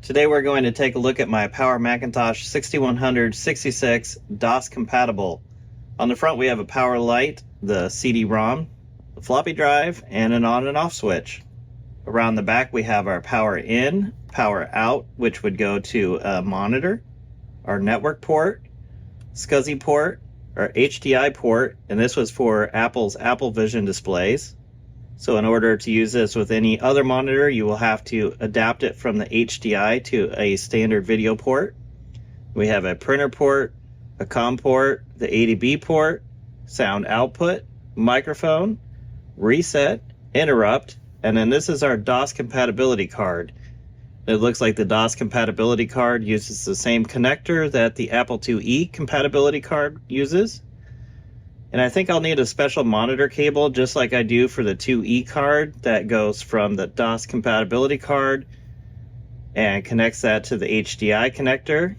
Today we're going to take a look at my Power Macintosh 6166 DOS compatible. On the front we have a power light, the CD-ROM, the floppy drive, and an on and off switch. Around the back we have our power in, power out, which would go to a monitor, our network port, SCSI port, our HDI port, and this was for Apple's Apple Vision displays. So in order to use this with any other monitor, you will have to adapt it from the HDI to a standard video port. We have a printer port, a COM port, the ADB port, sound output, microphone, reset, interrupt, and then this is our DOS compatibility card. It looks like the DOS compatibility card uses the same connector that the Apple IIe compatibility card uses. And I think I'll need a special monitor cable just like I do for the 2E card that goes from the DOS compatibility card and connects that to the HDI connector,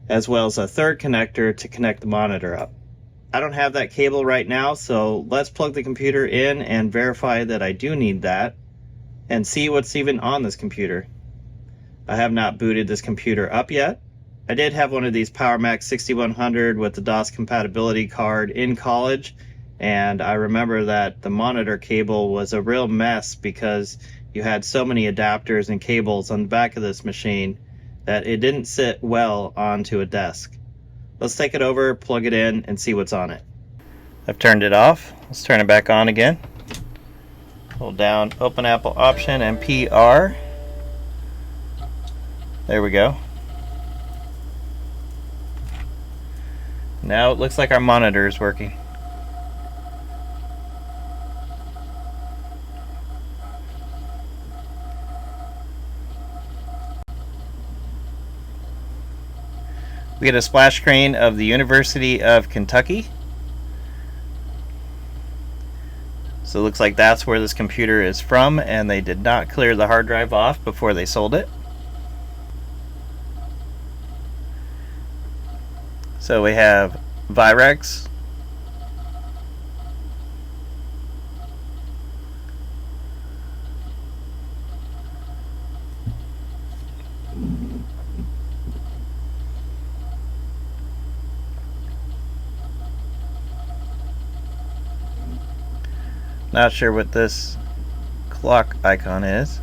as well as a third connector to connect the monitor up. I don't have that cable right now, so let's plug the computer in and verify that I do need that and see what's even on this computer. I have not booted this computer up yet. I did have one of these PowerMac 6100 with the DOS compatibility card in college, and I remember that the monitor cable was a real mess because you had so many adapters and cables on the back of this machine that it didn't sit well onto a desk. Let's take it over, plug it in, and see what's on it. I've turned it off. Let's turn it back on again. Hold down Open Apple Option and PR. There we go. Now it looks like our monitor is working. We get a splash screen of the University of Kentucky. So it looks like that's where this computer is from, and they did not clear the hard drive off before they sold it. So we have Virex, not sure what this clock icon is.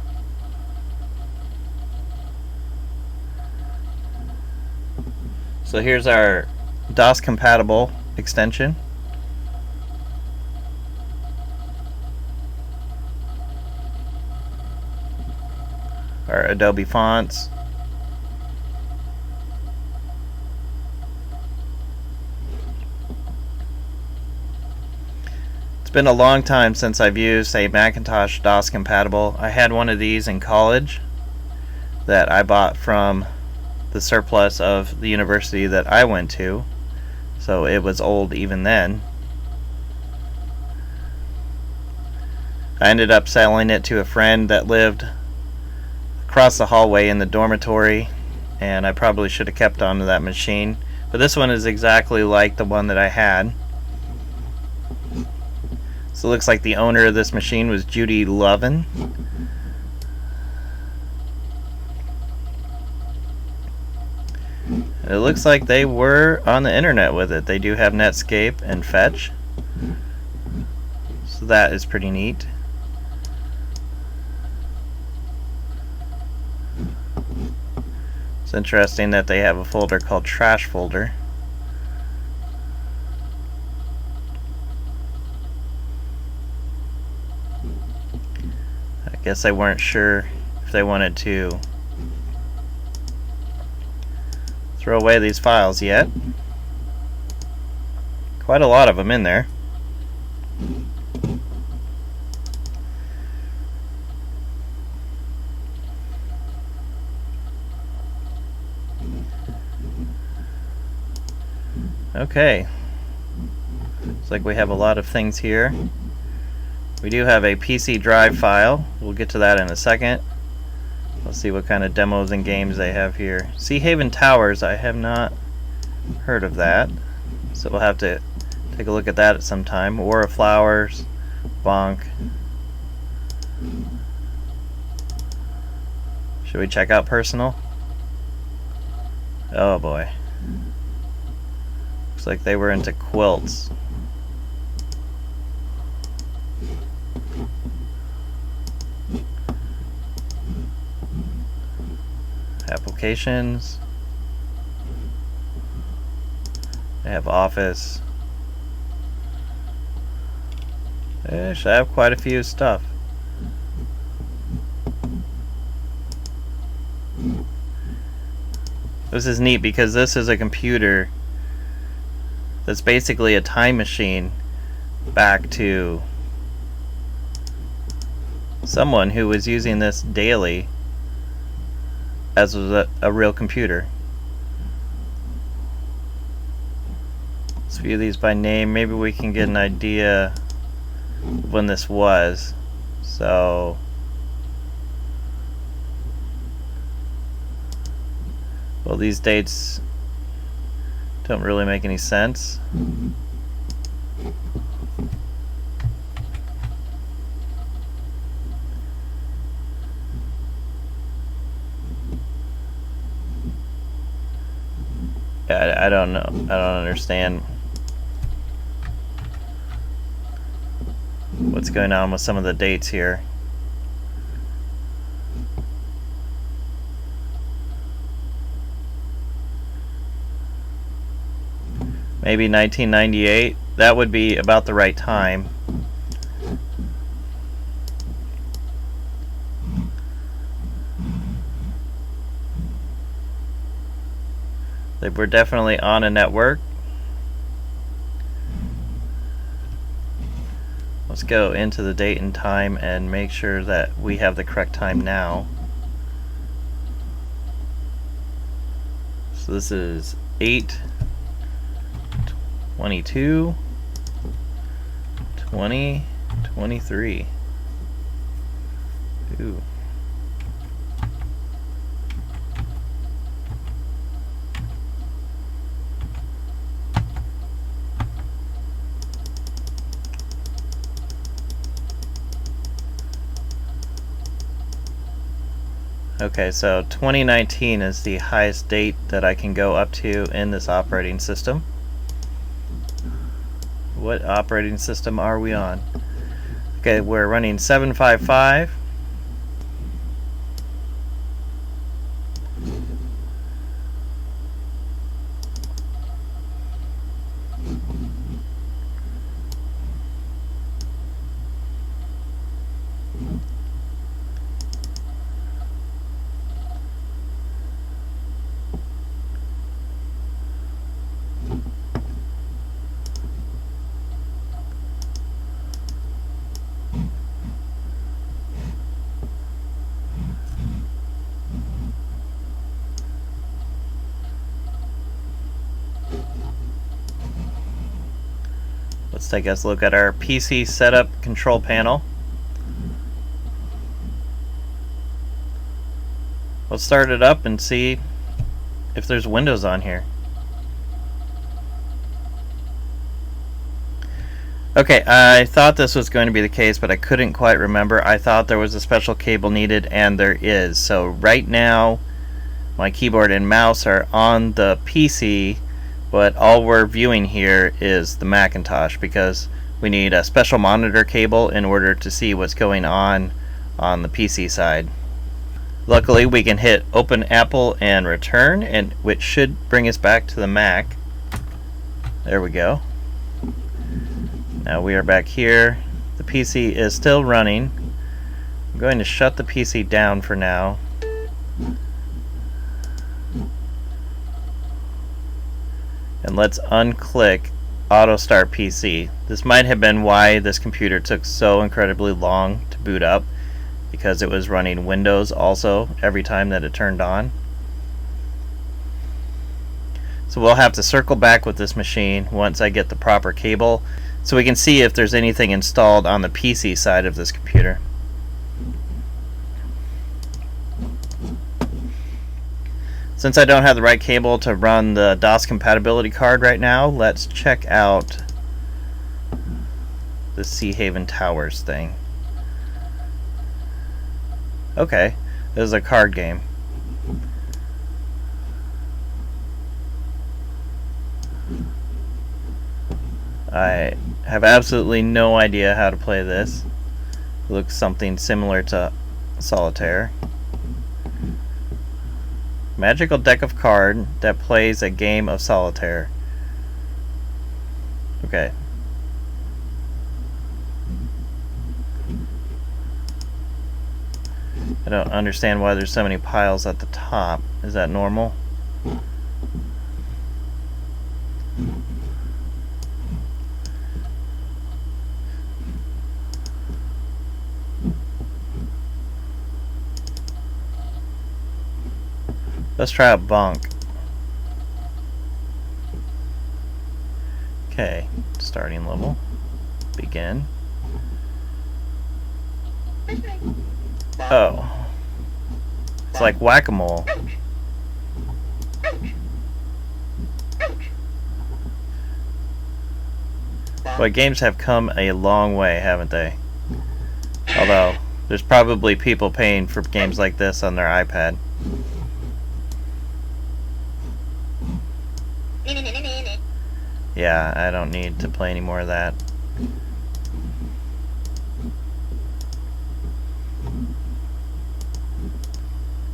So here's our DOS compatible extension. Our Adobe fonts. It's been a long time since I've used a Macintosh DOS compatible. I had one of these in college that I bought from the surplus of the university that I went to, so it was old even then. I ended up selling it to a friend that lived across the hallway in the dormitory, and I probably should have kept on to that machine, but this one is exactly like the one that I had. So it looks like the owner of this machine was Judy Lovin. It looks like they were on the internet with it. They do have Netscape and Fetch, so that is pretty neat. It's interesting that they have a folder called Trash Folder. I guess they weren't sure if they wanted to throw away these files yet. Quite a lot of them in there. Okay. Looks like we have a lot of things here. We do have a PC drive file. We'll get to that in a second. Let's see what kind of demos and games they have here. Sea Haven Towers, I have not heard of that, so we'll have to take a look at that at some time. War of Flowers, Bonk. Should we check out Personal? Oh boy. Looks like they were into quilts. Applications. They have Office. They should have quite a few stuff. This is neat because this is a computer that's basically a time machine back to someone who was using this daily as a real computer. Let's view these by name. Maybe we can get an idea of when this was. So well, these dates don't really make any sense. I don't know. I don't understand what's going on with some of the dates here. Maybe 1998. That would be about the right time. They were definitely on a network. Let's go into the date and time and make sure that we have the correct time now. So this is 8/22/2023. Ooh. Okay, so 2019 is the highest date that I can go up to in this operating system. What operating system are we on? Okay, we're running 755. Let's take a look at our PC setup control panel. Let's start it up and see if there's Windows on here. Okay, I thought this was going to be the case, but I couldn't quite remember. I thought there was a special cable needed, and there is. So right now, my keyboard and mouse are on the PC, but all we're viewing here is the Macintosh because we need a special monitor cable in order to see what's going on the PC side. Luckily, we can hit Open Apple and Return, and which should bring us back to the Mac. There we go. Now we are back here. The PC is still running. I'm going to shut the PC down for now. And let's unclick Auto Start PC. This might have been why this computer took so incredibly long to boot up, because it was running Windows also every time that it turned on. So we'll have to circle back with this machine once I get the proper cable so we can see if there's anything installed on the PC side of this computer. Since I don't have the right cable to run the DOS compatibility card right now, let's check out the Sea Haven Towers thing. Okay, this is a card game. I have absolutely no idea how to play this. It looks something similar to Solitaire. Magical deck of card that plays a game of Solitaire. Okay. I don't understand why there's so many piles at the top. Is that normal? Let's try a bonk. Okay, starting level. Begin. Oh. It's like whack-a-mole. But games have come a long way, haven't they? Although, there's probably people paying for games like this on their iPad. Yeah, I don't need to play any more of that.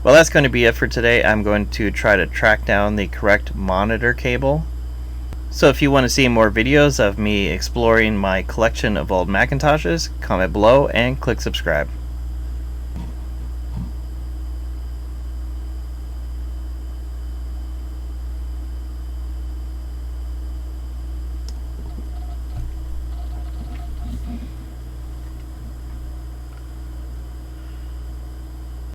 Well, that's going to be it for today. I'm going to try to track down the correct monitor cable. So if you want to see more videos of me exploring my collection of old Macintoshes, comment below and click subscribe.